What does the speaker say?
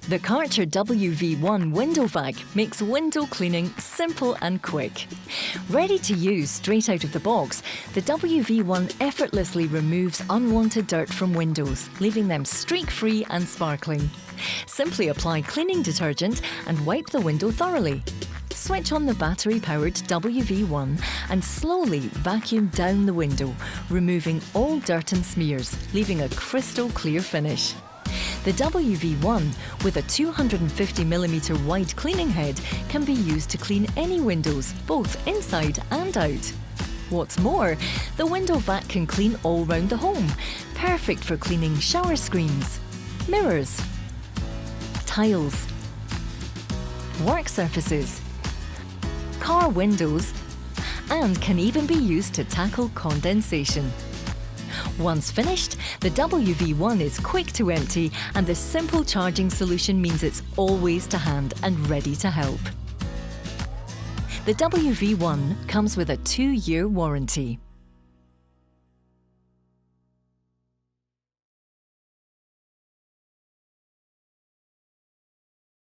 The Kärcher WV1 window vac makes window cleaning simple and quick. Ready to use straight out of the box, the WV1 effortlessly removes unwanted dirt from windows, leaving them streak-free and sparkling. Simply apply cleaning detergent and wipe the window thoroughly. Switch on the battery-powered WV1 and slowly vacuum down the window, removing all dirt and smears, leaving a crystal clear finish. The WV1, with a 250mm wide cleaning head, can be used to clean any windows, both inside and out. What's more, the window vac can clean all round the home, perfect for cleaning shower screens, mirrors, tiles, work surfaces, car windows, and can even be used to tackle condensation. Once finished, the WV1 is quick to empty, and the simple charging solution means it's always to hand and ready to help. The WV1 comes with a 2-year warranty.